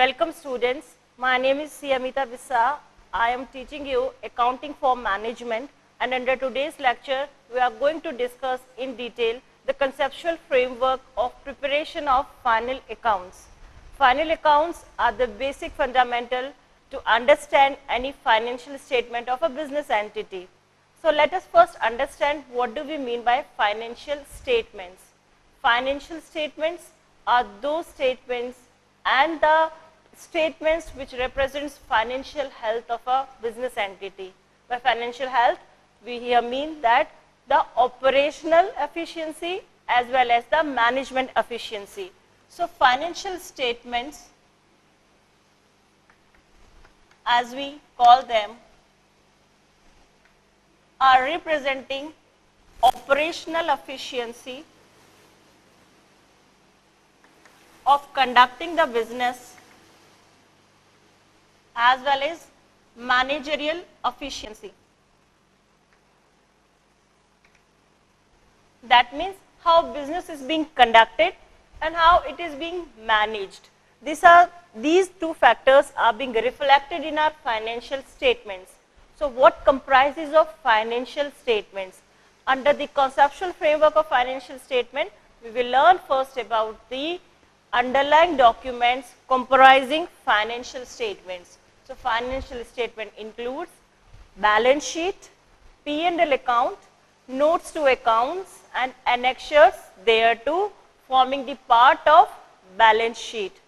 Welcome students. My name is C. Amita Vissa. I am teaching you Accounting for Management, and under today's lecture we are going to discuss in detail the conceptual framework of preparation of final accounts. Final accounts are the basic fundamental to understand any financial statement of a business entity. So let us first understand what do we mean by financial statements. Financial statements are those statements and the statements which represents financial health of a business entity. By financial health, we here mean that the operational efficiency as well as the management efficiency. So financial statements, as we call them, are representing operational efficiency of conducting the business as well as managerial efficiency. That means how business is being conducted and how it is being managed. These two factors are being reflected in our financial statements. So what comprises of financial statements? Under the conceptual framework of financial statement, we will learn first about the underlying documents comprising financial statements. So financial statement includes balance sheet, P&L account, notes to accounts and annexures thereto forming the part of balance sheet.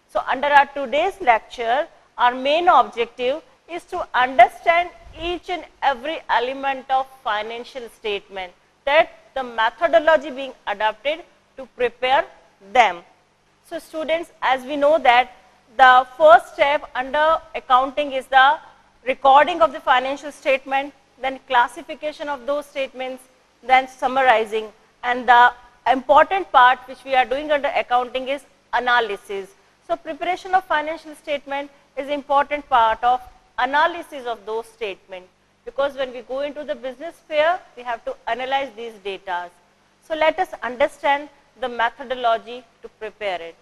So under our today's lecture, our main objective is to understand each and every element of financial statement, that the methodology being adopted to prepare them. So students, as we know that the first step under accounting is the recording of the financial statement, then classification of those statements, then summarizing, and the important part which we are doing under accounting is analysis. So preparation of financial statement is important part of analysis of those statements, because when we go into the business sphere, we have to analyze these data. So let us understand the methodology to prepare it.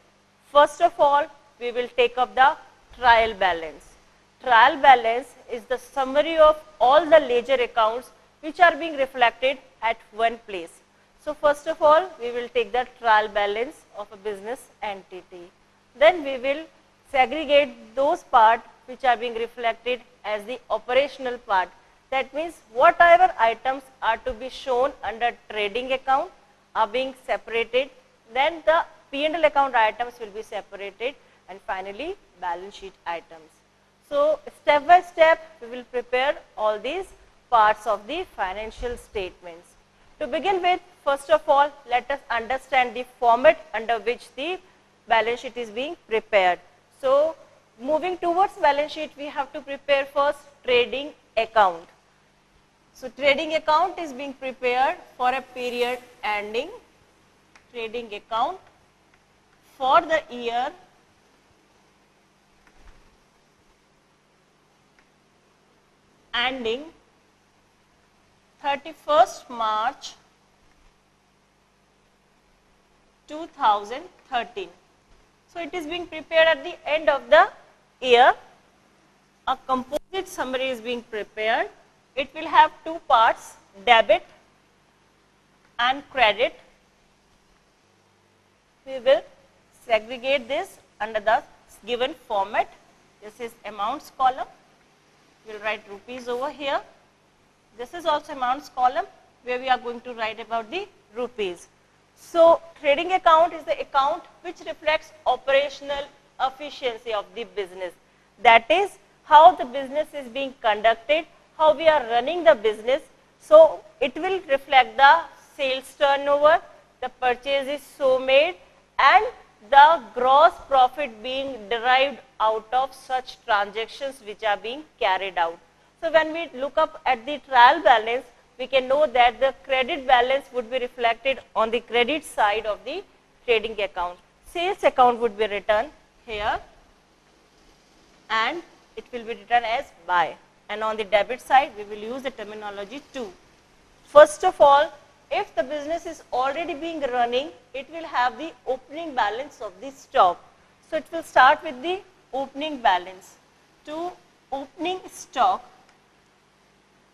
First of all, we will take up the trial balance. Trial balance is the summary of all the ledger accounts which are being reflected at one place. So first of all, we will take the trial balance of a business entity. Then we will segregate those parts which are being reflected as the operational part. That means whatever items are to be shown under trading account are being separated, then the P&L account items will be separated, and finally balance sheet items. So step by step we will prepare all these parts of the financial statements. To begin with, first of all, let us understand the format under which the balance sheet is being prepared. So moving towards balance sheet, we have to prepare first trading account. So trading account is being prepared for a period ending trading account for the year ending 31st March 2013. So it is being prepared at the end of the year. A composite summary is being prepared. It will have two parts, debit and credit. We will segregate this under the given format. This is amounts column. We will write rupees over here. This is also amounts column where we are going to write about the rupees. So trading account is the account which reflects operational efficiency of the business. That is how the business is being conducted, how we are running the business. So it will reflect the sales turnover, the purchases so made, and the gross profit being derived out of such transactions which are being carried out. So when we look up at the trial balance, we can know that the credit balance would be reflected on the credit side of the trading account. Sales account would be written here and it will be written as buy. And on the debit side, we will use the terminology to. First of all, if the business is already being running, it will have the opening balance of the stock. So it will start with the opening balance. To opening stock,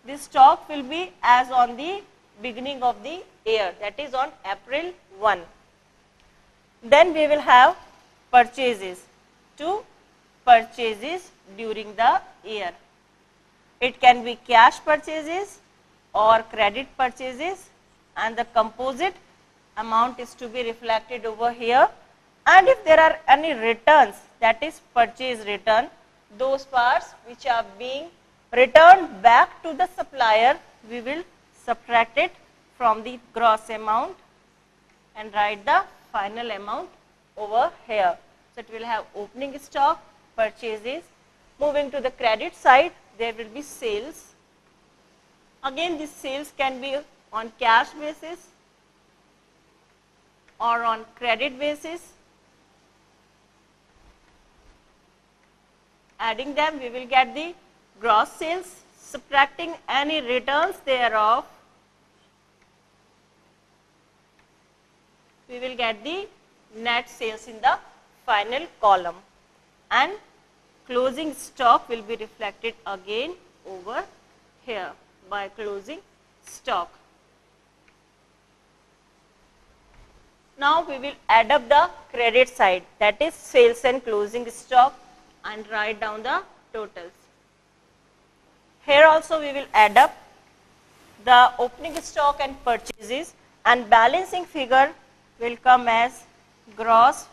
this stock will be as on the beginning of the year, that is on April 1. Then we will have purchases, to purchases during the year. It can be cash purchases or credit purchases, and the composite amount is to be reflected over here. And if there are any returns, that is purchase return, those parts which are being returned back to the supplier, we will subtract it from the gross amount and write the final amount over here. So it will have opening stock, purchases. Moving to the credit side, there will be sales. Again, this sales can be on cash basis or on credit basis. Adding them, we will get the gross sales, subtracting any returns thereof, we will get the net sales in the final column, and closing stock will be reflected again over here by closing stock. Now we will add up the credit side, that is sales and closing stock, and write down the totals. Here also we will add up the opening stock and purchases, and balancing figure will come as gross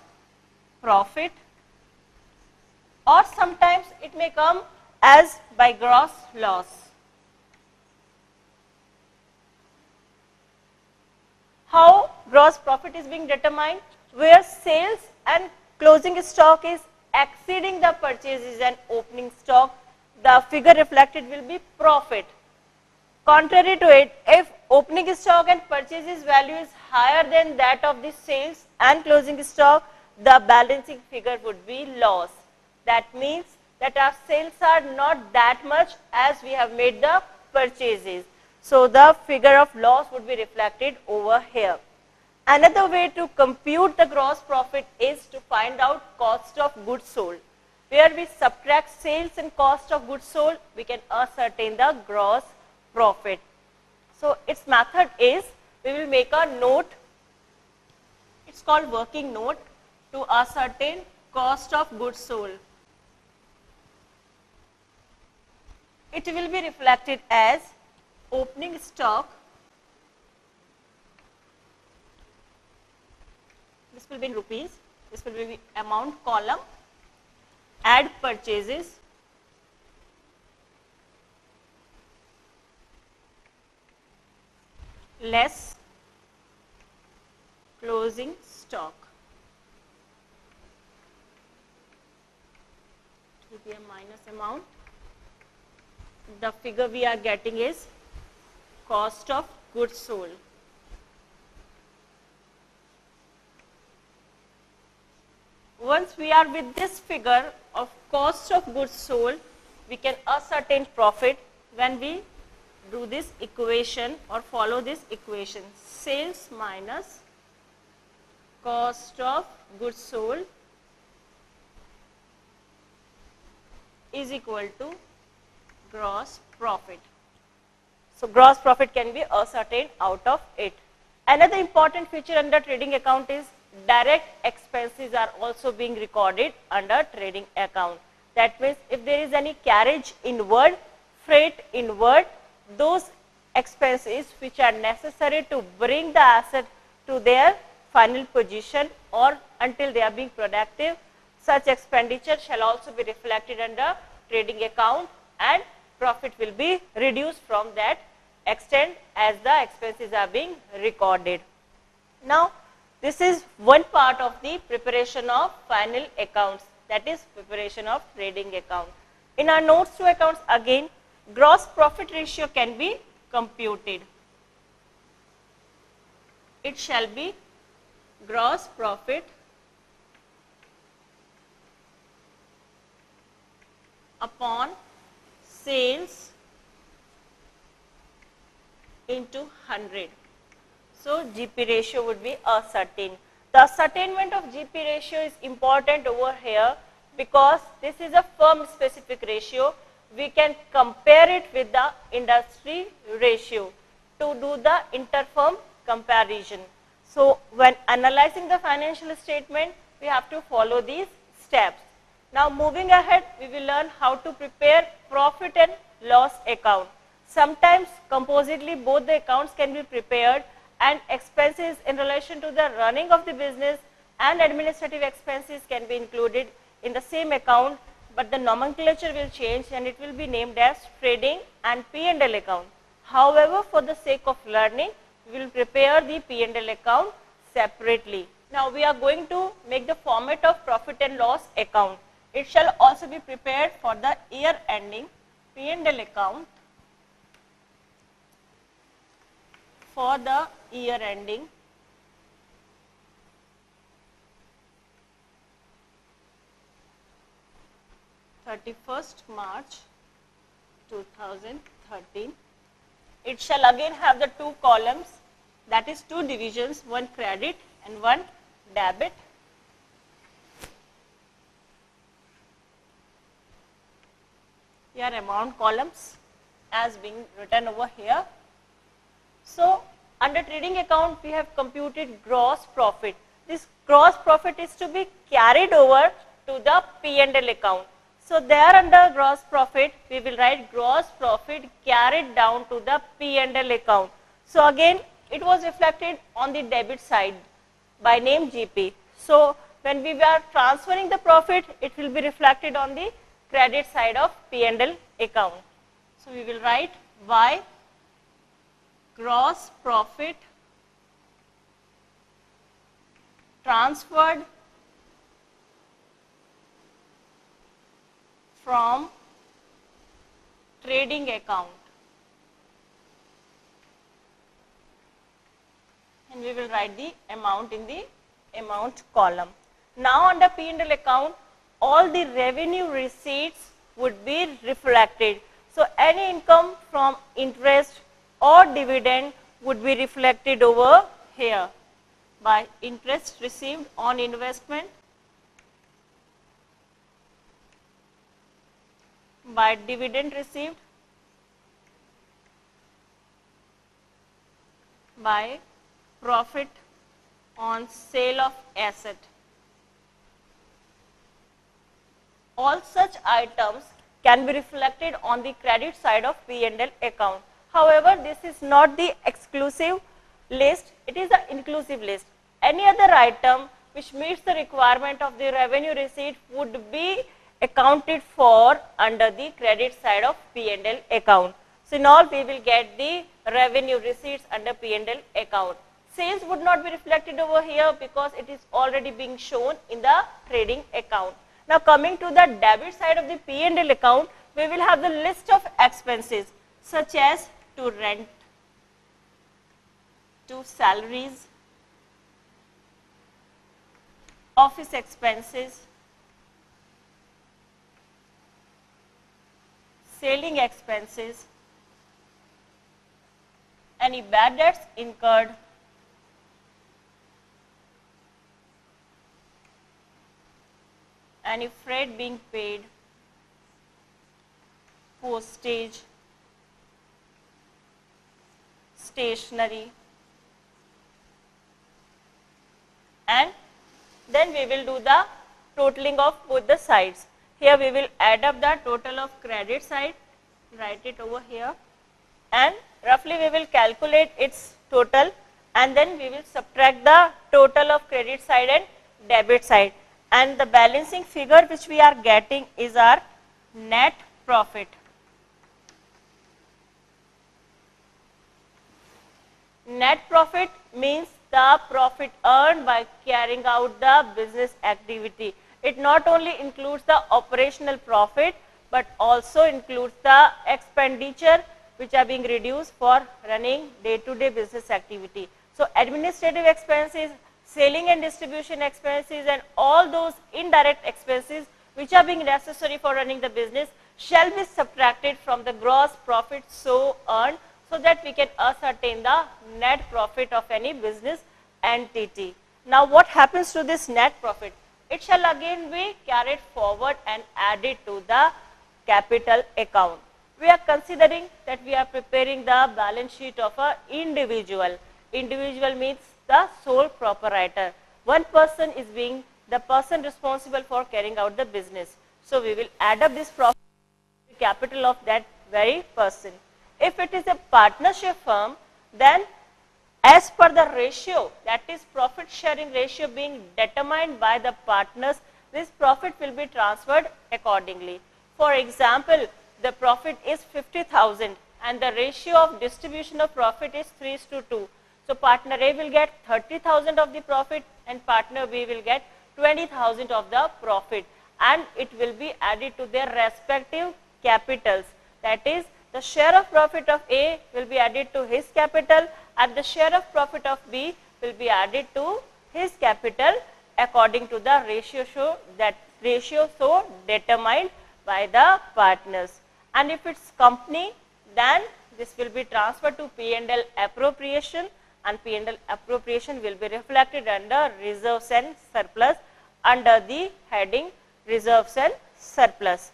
profit, or sometimes it may come as by gross loss. How gross profit is being determined? Where sales and closing stock is exceeding the purchases and opening stock, the figure reflected will be profit. Contrary to it, if opening stock and purchases value is higher than that of the sales and closing stock, the balancing figure would be loss. That means that our sales are not that much as we have made the purchases. So the figure of loss would be reflected over here. Another way to compute the gross profit is to find out cost of goods sold. Where we subtract sales and cost of goods sold, we can ascertain the gross profit. So its method is, we will make a note, it's called working note, to ascertain cost of goods sold. It will be reflected as opening stock, this will be in rupees, this will be amount column, add purchases, less closing stock. It will be a minus amount. The figure we are getting is cost of goods sold. Once we are with this figure of cost of goods sold, we can ascertain profit when we do this equation or follow this equation. Sales minus cost of goods sold is equal to gross profit. So gross profit can be ascertained out of it. Another important feature under trading account is direct expenses are also being recorded under trading account. That means if there is any carriage inward, freight inward, those expenses which are necessary to bring the asset to their final position or until they are being productive, such expenditure shall also be reflected under trading account, and profit will be reduced from that extent as the expenses are being recorded. Now, this is one part of the preparation of final accounts, that is preparation of trading account. In our notes to accounts, again, gross profit ratio can be computed. It shall be gross profit upon sales into 100. So GP ratio would be ascertained. The ascertainment of GP ratio is important over here because this is a firm specific ratio. We can compare it with the industry ratio to do the interfirm comparison. So, when analyzing the financial statement, we have to follow these steps. Now, moving ahead, we will learn how to prepare profit and loss account. Sometimes compositely both the accounts can be prepared, and expenses in relation to the running of the business and administrative expenses can be included in the same account, but the nomenclature will change and it will be named as trading and P&L account. However, for the sake of learning, we will prepare the P&L account separately. Now, we are going to make the format of profit and loss account. It shall also be prepared for the year ending P&L account for the year ending 31st March 2013. It shall again have the two columns, that is two divisions, one credit and one debit. Here amount columns as being written over here. So, under trading account we have computed gross profit. This gross profit is to be carried over to the P&L account. So, there under gross profit we will write gross profit carried down to the P&L account. So, again it was reflected on the debit side by name GP. So, when we are transferring the profit, it will be reflected on the credit side of P&L account. So, we will write Y gross profit transferred from trading account, and we will write the amount in the amount column. Now, under P&L account, all the revenue receipts would be reflected. So, any income from interest or dividend would be reflected over here by interest received on investment, by dividend received, by profit on sale of asset. All such items can be reflected on the credit side of P&L account. However, this is not the exclusive list, it is an inclusive list. Any other item which meets the requirement of the revenue receipt would be accounted for under the credit side of P&L account. So, in all we will get the revenue receipts under P&L account. Sales would not be reflected over here because it is already being shown in the trading account. Now, coming to the debit side of the P&L account, we will have the list of expenses such as to rent, to salaries, office expenses, selling expenses, any bad debts incurred, any freight being paid, postage, stationery, and then we will do the totaling of both the sides. Here we will add up the total of credit side, write it over here, and roughly we will calculate its total, and then we will subtract the total of credit side and debit side, and the balancing figure which we are getting is our net profit. Net profit means the profit earned by carrying out the business activity. It not only includes the operational profit, but also includes the expenditure which are being reduced for running day-to-day business activity. So, administrative expenses, selling and distribution expenses, and all those indirect expenses which are being necessary for running the business shall be subtracted from the gross profit so earned, so that we can ascertain the net profit of any business entity. Now, what happens to this net profit? it shall again be carried forward and added to the capital account. We are considering that we are preparing the balance sheet of an individual. Individual means the sole proprietor. One person is being the person responsible for carrying out the business. So we will add up this profit to the capital of that very person. If it is a partnership firm, then as per the ratio, that is profit sharing ratio being determined by the partners, this profit will be transferred accordingly. For example, the profit is 50,000 and the ratio of distribution of profit is 3:2. So partner A will get 30,000 of the profit and partner B will get 20,000 of the profit, and it will be added to their respective capitals. That is, the share of profit of A will be added to his capital and the share of profit of B will be added to his capital according to the ratio so determined by the partners. And if it's company, then this will be transferred to P&L appropriation, and P&L appropriation will be reflected under reserves and surplus under the heading reserves and surplus.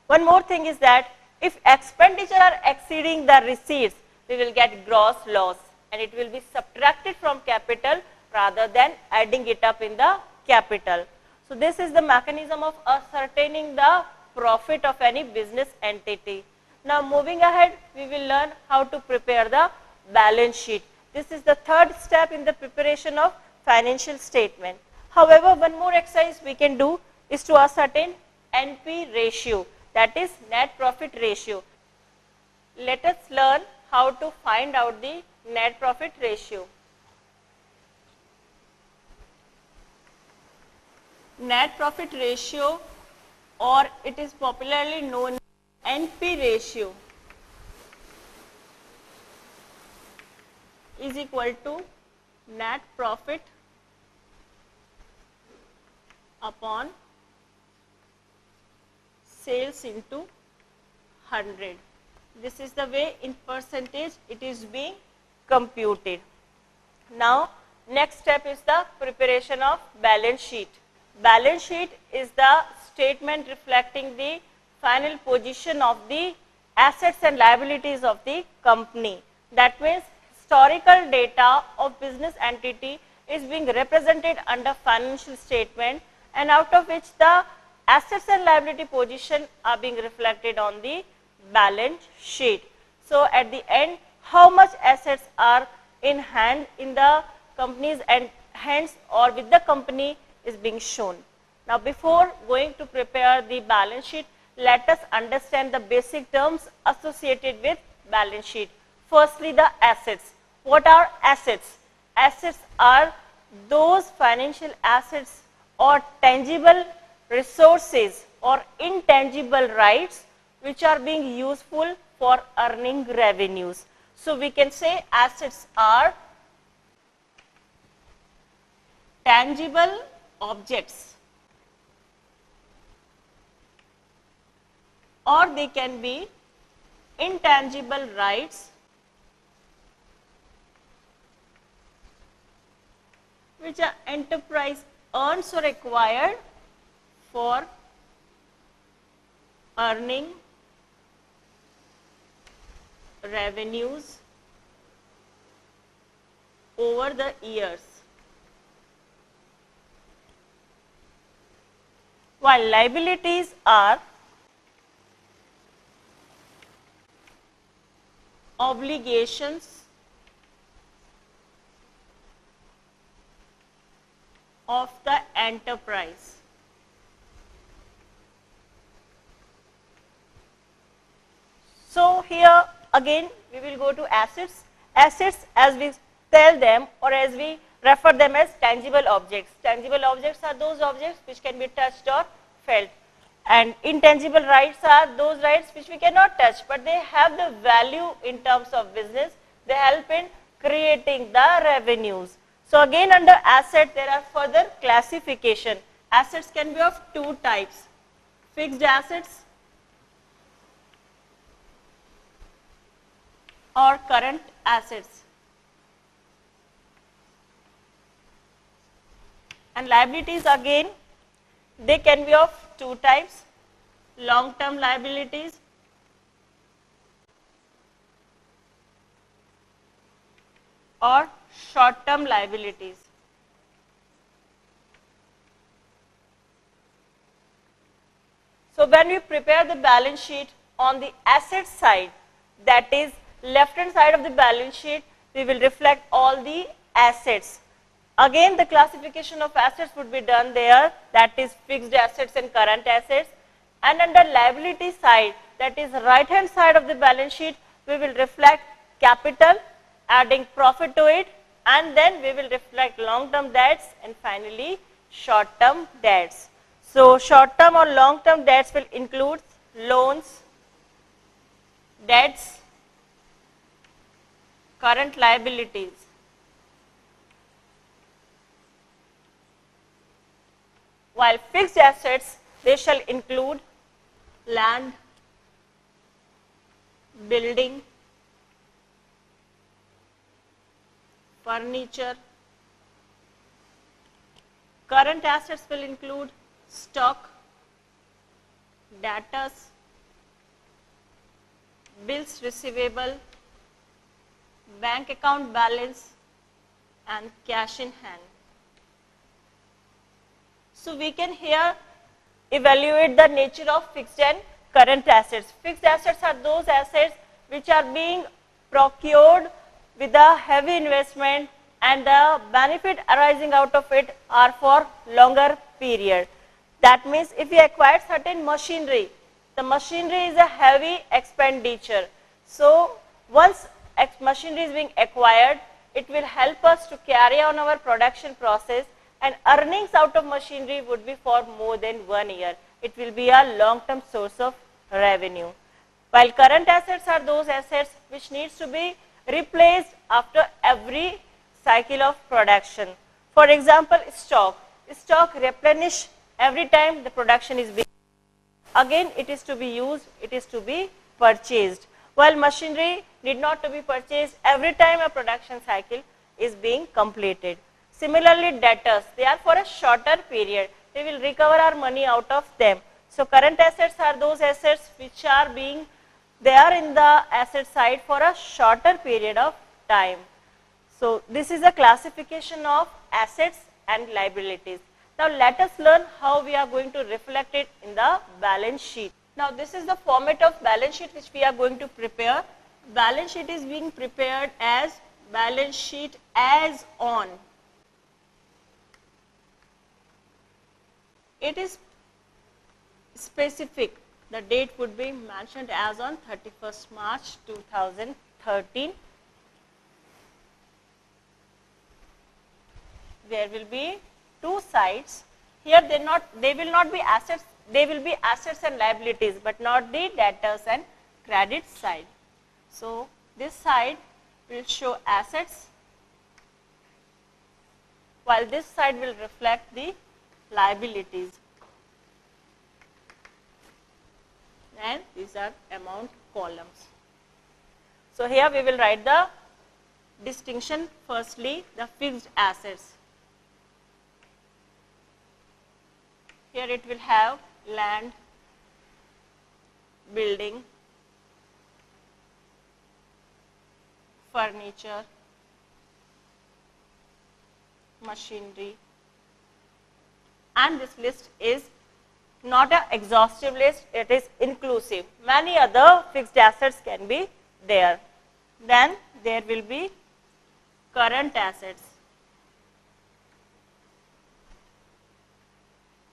One more thing is that if expenditure are exceeding the receipts, we will get gross loss and it will be subtracted from capital rather than adding it up in the capital. So this is the mechanism of ascertaining the profit of any business entity. Now moving ahead, we will learn how to prepare the balance sheet. This is the third step in the preparation of financial statement. However, one more exercise we can do is to ascertain NP ratio, that is net profit ratio. Let us learn how to find out the net profit ratio. Net profit ratio, or it is popularly known as NP ratio, is equal to net profit upon sales into 100. This is the way in percentage it is being computed. Now next step is the preparation of balance sheet. Balance sheet is the statement reflecting the final position of the assets and liabilities of the company. That means historical data of business entity is being represented under financial statement, and out of which the assets and liability position are being reflected on the balance sheet. So at the end, how much assets are in hand in the company's and hands or with the company is being shown. Now before going to prepare the balance sheet, let us understand the basic terms associated with balance sheet. Firstly, the assets. What are assets? Assets are those financial assets or tangible resources or intangible rights which are being useful for earning revenues. So we can say assets are tangible objects, or they can be intangible rights which an enterprise earns or acquired for earning revenues over the years. While liabilities are obligations of the enterprise. So here again we will go to assets. Assets, as we tell them or as we refer them as tangible objects. Tangible objects are those objects which can be touched or felt, and intangible rights are those rights which we cannot touch, but they have the value in terms of business. They help in creating the revenues. So again, under asset there are further classification. Assets can be of two types: fixed assets or current assets. And liabilities again They can be of two types, long-term liabilities or short-term liabilities. So when we prepare the balance sheet on the asset side, that is left hand side of the balance sheet, we will reflect all the assets. Again, the classification of assets would be done there, that is fixed assets and current assets. And under liability side, that is right hand side of the balance sheet, we will reflect capital, adding profit to it, and then we will reflect long term debts and finally short term debts. So short term or long term debts will include loans, debts, current liabilities. While fixed assets, they shall include land, building, furniture. Current assets will include stock, debtors, bills receivable, bank account balance and cash in hand. So we can here evaluate the nature of fixed and current assets. Fixed assets are those assets which are being procured with a heavy investment and the benefit arising out of it are for longer period. That means if we acquire certain machinery, the machinery is a heavy expenditure. So once machinery is being acquired, it will help us to carry on our production process, and earnings out of machinery would be for more than 1 year. It will be a long-term source of revenue. While current assets are those assets which needs to be replaced after every cycle of production. For example, stock. Stock replenish every time the production is being. Again, it is to be used, it is to be purchased. While machinery need not to be purchased every time a production cycle is being completed. Similarly, debtors, they are for a shorter period. We will recover our money out of them. So current assets are those assets which are being, they are in the asset side for a shorter period of time. So this is a classification of assets and liabilities. Now let us learn how we are going to reflect it in the balance sheet. Now this is the format of balance sheet which we are going to prepare. Balance sheet is being prepared as balance sheet as on. It is specific. The date would be mentioned as on 31st March 2013. There will be two sides. Here they will not be assets, they will be assets and liabilities, but not the debtors and credit side. So this side will show assets, while this side will reflect the liabilities. And these are amount columns. So here we will write the distinction. Firstly, the fixed assets. Here it will have land, building, furniture, machinery, and this list is not an exhaustive list, it is inclusive. Many other fixed assets can be there. Then there will be current assets,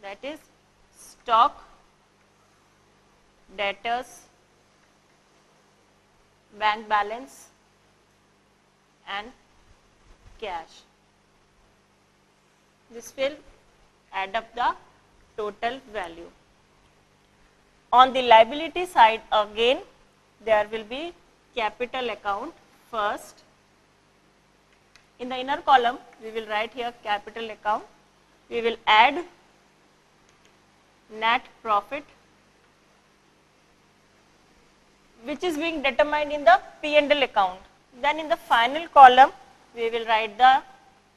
that is stock, debtors, bank balance and cash. This will add up the total value. On the liability side, again there will be capital account first. In the inner column we will write here capital account. We will add net profit, which is being determined in the P&L account. Then in the final column we will write the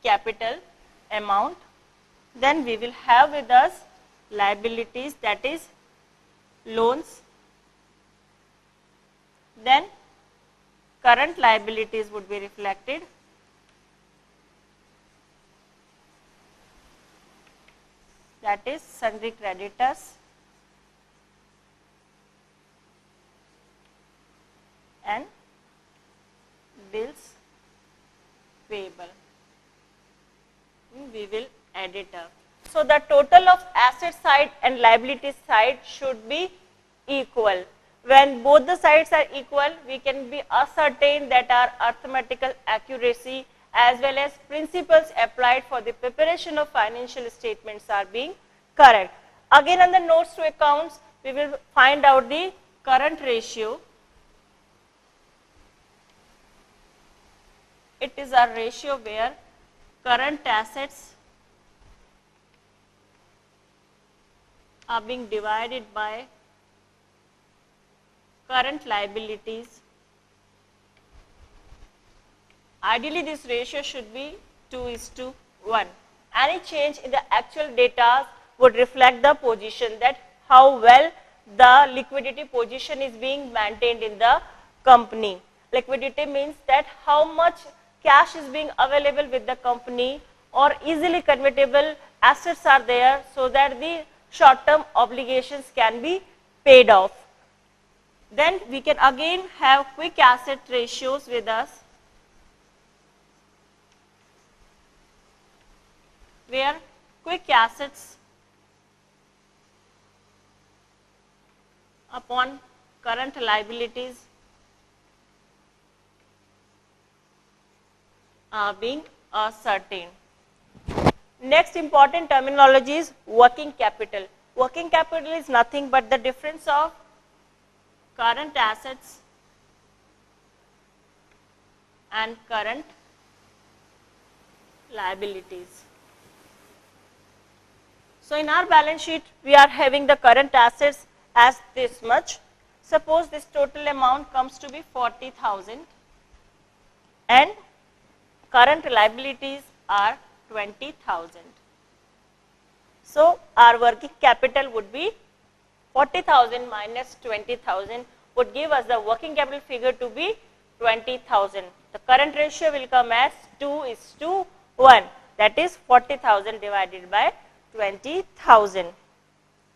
capital amount. Then we will have with us liabilities, that is loans. Then current liabilities would be reflected, that is sundry creditors and bills payable. We will add it up. So the total of asset side and liability side should be equal. When both the sides are equal, we can be ascertain that our arithmetical accuracy as well as principles applied for the preparation of financial statements are being correct. Again, on the notes to accounts, we will find out the current ratio. It is a ratio where current assets are being divided by current liabilities. Ideally, this ratio should be 2:1. Any change in the actual data would reflect the position, that how well the liquidity position is being maintained in the company. Liquidity means that how much cash is being available with the company or easily convertible assets are there so that the short-term obligations can be paid off. Then we can again have quick asset ratios with us, where quick assets upon current liabilities are being ascertained. Next important terminology is working capital. Working capital is nothing but the difference of current assets and current liabilities. So in our balance sheet, we are having the current assets as this much. Suppose this total amount comes to be 40,000 and current liabilities are 20,000. So our working capital would be 40,000 minus 20,000 would give us the working capital figure to be 20,000. The current ratio will come as 2:1, that is 40,000 divided by 20,000.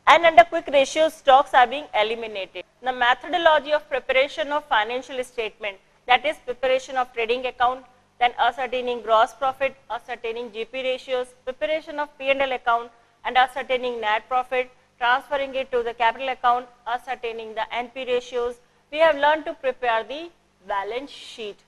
And under quick ratio, stocks are being eliminated. The methodology of preparation of financial statement, that is preparation of trading account, then ascertaining gross profit, ascertaining GP ratios, preparation of P&L account and ascertaining net profit, transferring it to the capital account, ascertaining the NP ratios. We have learned to prepare the balance sheet.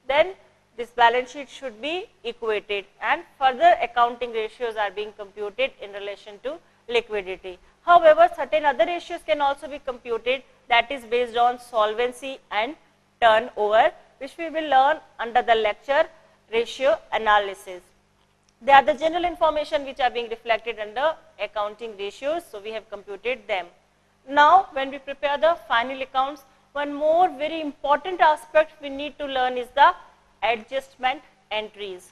Then this balance sheet should be equated and further accounting ratios are being computed in relation to liquidity. However, certain other ratios can also be computed, that is based on solvency and turnover, which we will learn under the lecture ratio analysis. They are the general information which are being reflected under accounting ratios, so we have computed them. Now, when we prepare the final accounts, one more very important aspect we need to learn is the adjustment entries.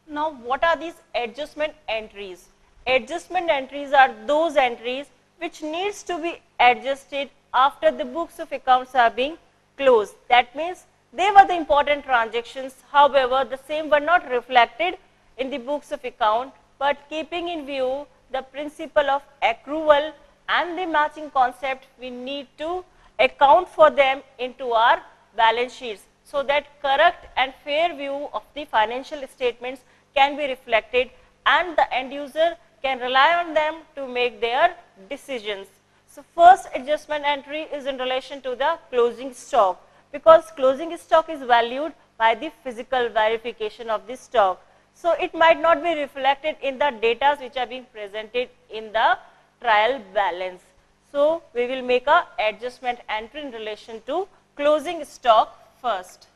Now, what are these adjustment entries? Adjustment entries are those entries which needs to be adjusted after the books of accounts are being closed. That means they were the important transactions, however, the same were not reflected in the books of account, but keeping in view the principle of accrual and the matching concept, we need to account for them into our balance sheets so that correct and fair view of the financial statements can be reflected and the end user can rely on them to make their decisions. So first adjustment entry is in relation to the closing stock, because closing stock is valued by the physical verification of the stock. So it might not be reflected in the data which are being presented in the trial balance. So we will make a adjustment entry in relation to closing stock first.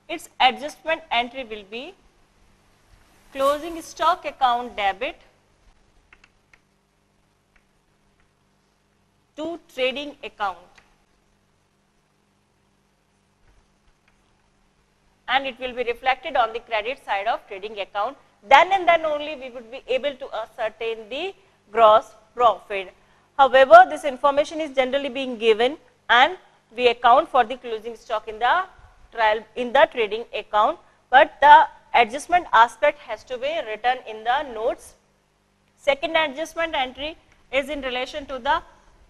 Its adjustment entry will be closing stock account debit to trading account. and it will be reflected on the credit side of trading account. Then and then only we would be able to ascertain the gross profit. However, this information is generally being given and we account for the closing stock in the trading account, but the adjustment aspect has to be written in the notes. Second adjustment entry is in relation to the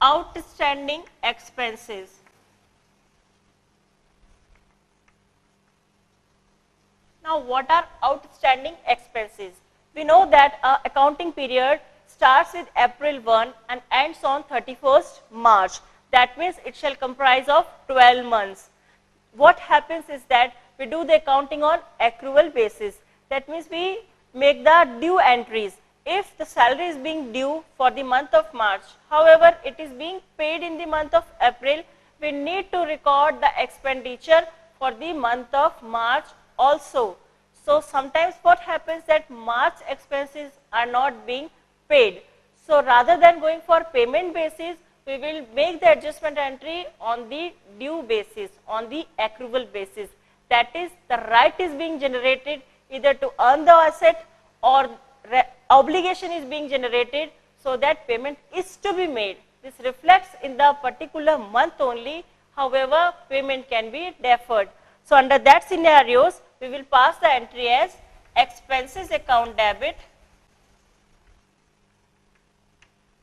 outstanding expenses. Now, what are outstanding expenses? We know that accounting period starts with April 1 and ends on 31st March. That means it shall comprise of 12 months. What happens is that we do the accounting on accrual basis. That means we make the due entries. If the salary is being due for the month of March, however, it is being paid in the month of April, we need to record the expenditure for the month of March also. So sometimes what happens that March expenses are not being paid. So rather than going for payment basis, we will make the adjustment entry on the due basis, on the accrual basis. That is, the right is being generated either to earn the asset or obligation is being generated, so that payment is to be made. This reflects in the particular month only, however, payment can be deferred. So under that scenarios, we will pass the entry as expenses account debit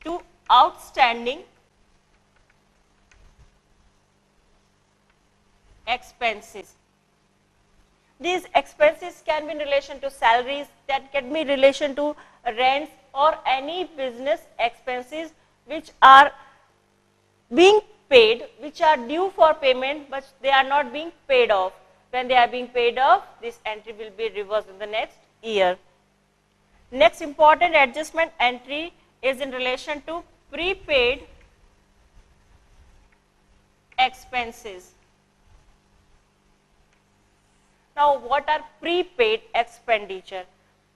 to outstanding expenses. These expenses can be in relation to salaries, that can be in relation to rents or any business expenses which are being paid, which are due for payment, but they are not being paid off. When they are being paid off, this entry will be reversed in the next year. Next important adjustment entry is in relation to prepaid expenses. Now, what are prepaid expenditure?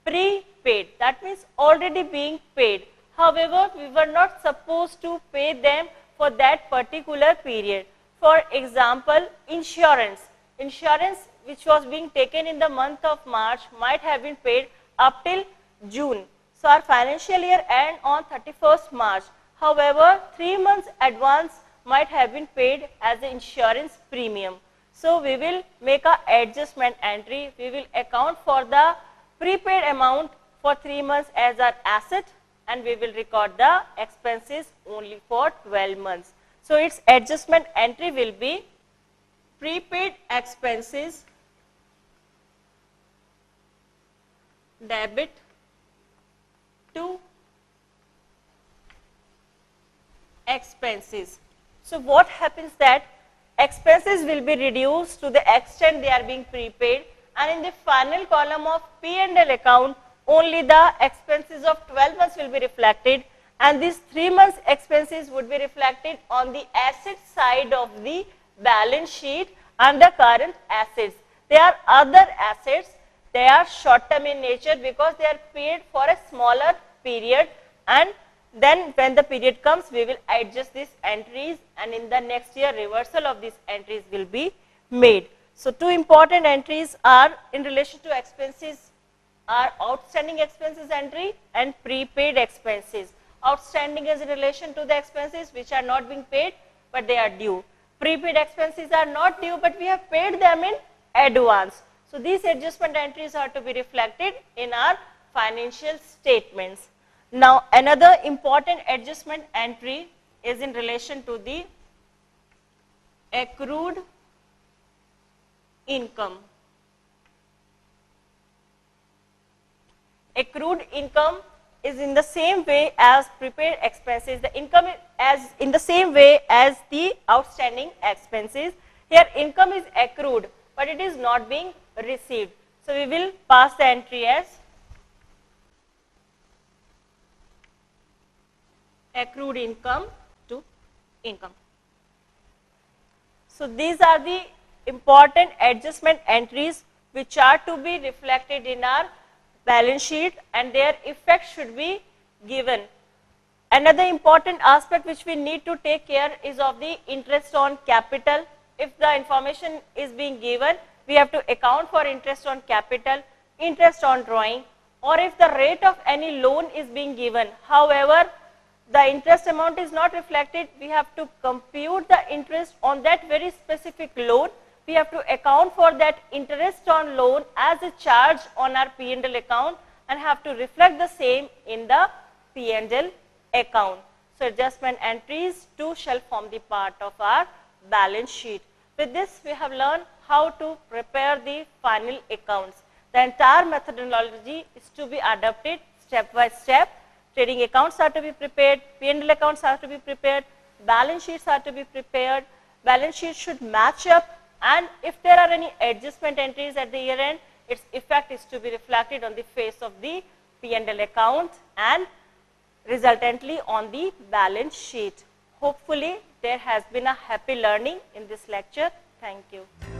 Prepaid, that means already being paid. However, we were not supposed to pay them for that particular period. For example, insurance. Insurance which was being taken in the month of March might have been paid up till June. So our financial year ends on 31st March. However, 3 months advance might have been paid as the insurance premium. So we will make a adjustment entry. We will account for the prepaid amount for 3 months as our asset, and we will record the expenses only for 12 months. So its adjustment entry will be prepaid expenses debit to expenses. So what happens that expenses will be reduced to the extent they are being prepaid, and in the final column of P&L account only the expenses of 12 months will be reflected, and these 3 months expenses would be reflected on the asset side of the balance sheet under current assets. They are other assets, they are short term in nature because they are paid for a smaller period, and then when the period comes we will adjust these entries, and in the next year reversal of these entries will be made. So two important entries are in relation to expenses are outstanding expenses entry and prepaid expenses. Outstanding is in relation to the expenses which are not being paid but they are due. Prepaid expenses are not due but we have paid them in advance. So these adjustment entries are to be reflected in our financial statements. Now another important adjustment entry is in relation to the accrued income. Accrued income is in the same way as prepaid expenses. The income is as in the same way as the outstanding expenses. Here income is accrued but it is not being received. So we will pass the entry as accrued income to income. So these are the important adjustment entries which are to be reflected in our balance sheet and their effect should be given. Another important aspect which we need to take care is of the interest on capital. If the information is being given we have to account for interest on capital, interest on drawing, or if the rate of any loan is being given. However, the interest amount is not reflected, we have to compute the interest on that very specific loan. We have to account for that interest on loan as a charge on our P&L account and have to reflect the same in the P&L account. So adjustment entries too shall form the part of our balance sheet. With this, we have learned how to prepare the final accounts. The entire methodology is to be adopted step by step. Trading accounts are to be prepared, P&L accounts are to be prepared, balance sheets are to be prepared, balance sheets should match up, and if there are any adjustment entries at the year end, its effect is to be reflected on the face of the P&L account and resultantly on the balance sheet. Hopefully, there has been a happy learning in this lecture. Thank you.